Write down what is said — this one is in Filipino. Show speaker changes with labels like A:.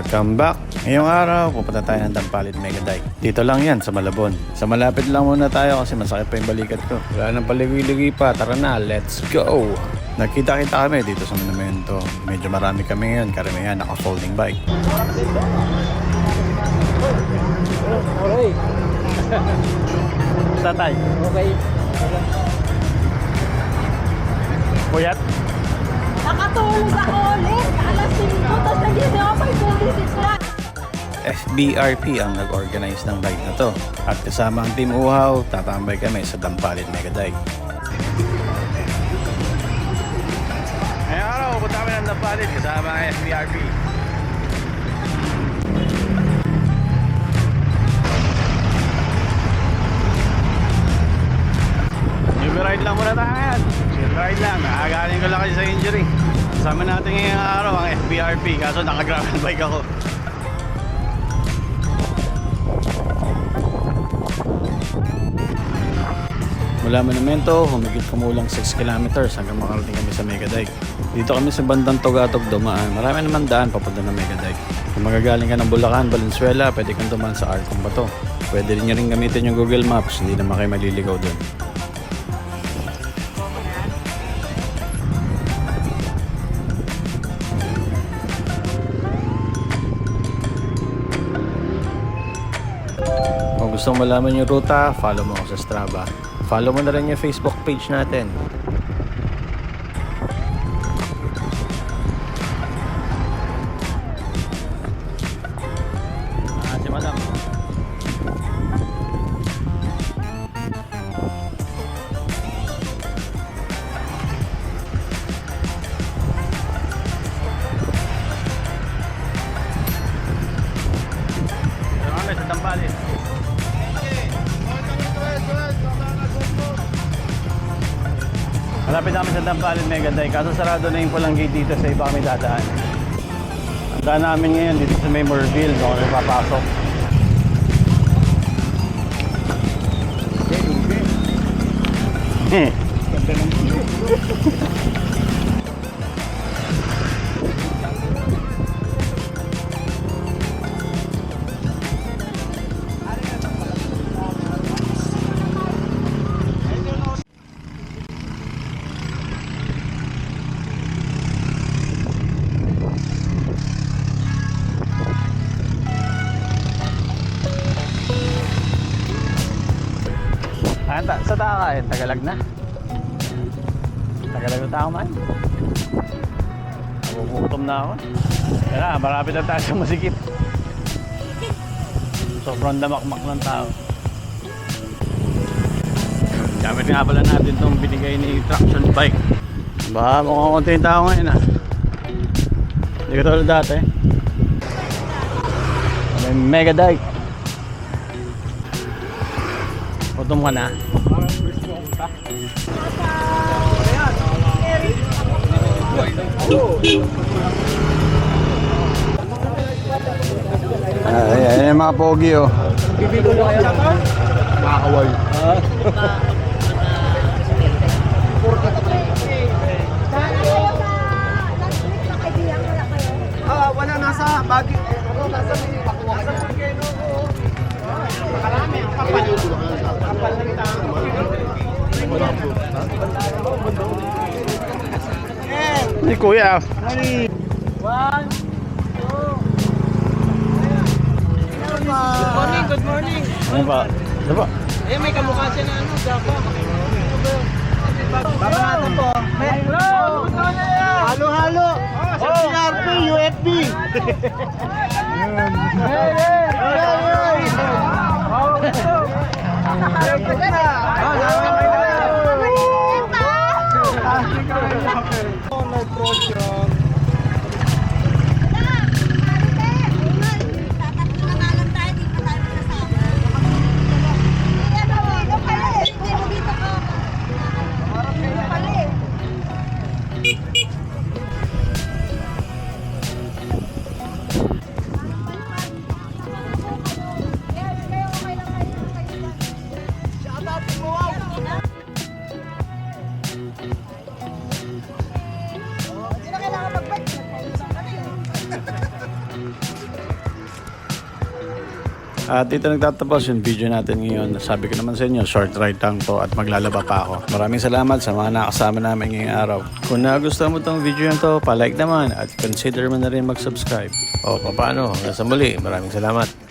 A: Welcome back! Ngayong araw, pupunta tayo ng Dampalit Mega Dike. Dito lang yan, sa Malabon. Sa malapit lang muna tayo kasi masakit pa yung balikat ko. Wala nang paligoy-ligoy pa, tara na, let's go! Nagkita-kita kami dito sa monumento. Medyo marami kami ngayon, karamihan naka-folding bike.
B: Okay.
A: Tatay,
B: Okay.
A: puyat?
C: Nakatulog ako ulit. Alas 5, tapos naging ako 5:26 na.
A: FBRP ang nag-organize ng ride na to. At kasama ang Team Uhaw, tatambay kami sa Dampalit Mega Dike. Ngayong araw, pupunta kami ng Dampalit kasama ang FBRP. Ride lang muna tayo. Ride lang. Nakagaling ko lang kasi sa injury. Kasama natin ngayong araw ang FBRP. Kaso naka-gravel bike ako. Mula monumento, humigit kumulang 6 kilometers hanggang makarating kami sa Mega Dike. Dito kami sa bandang Tugatog dumaan. Marami naman daan papunta ng Mega Dike. Kung magagaling ka ng Bulacan, Valenzuela, pwede kang dumaan sa Arcong Bato. Pwede rin nyo rin gamitin yung Google Maps. Hindi naman kayo maliligaw dun. Kung gusto mo malaman yung ruta, follow mo ako sa Strava. Follow mo na rin yung Facebook page natin. Si Madam. Sa Dampalit. Malapit namin sa Dampalit Mega Dike. Kaso sarado na yung pulang gate dito sa iba kami dadaan. Ang daan namin ngayon dito sa Memorville kung kami papasok. Sa Takay, Tagalag na. Tagalag na tao man. Nagugutom na ako. Kaya marami na tayo sa masikip. Sobrang damakmak ng tao. Gamit nga pala natin itong binigay ni traction bike. Baka mukhang konti yung tao ngayon ah. Hindi ka tulad dati. May Mega Dike. Gutom ka na? Ayan yung mga pogi oh.
B: Bibilo na kayo naman?
A: Makakawal.
C: Sana kayo sa last week na kaibigan, wala kayo?
B: Wala nasa bagi. Nasa pakuha ka na. Makarami. Kapal na kita.
A: Ni Kuya.
B: 1, 2. Good morning.
A: Ano ba? Ano ba?
B: Eh, may kamukha siya na ano, Java. Baka natin po. Hello! Halo-halo! FCRP, UFB!
C: Hindi na kailangan mag-bike.
A: At dito nagtatapos yung video natin ngayon. Sabi ko naman sa inyo, short ride lang to at maglalaba pa ako. Maraming salamat sa mga nakasama namin ngayong araw. Kung nagustuhan mo tong video na to, palike naman at consider mo na rin mag-subscribe. O paano, hanggang sa muli, maraming salamat.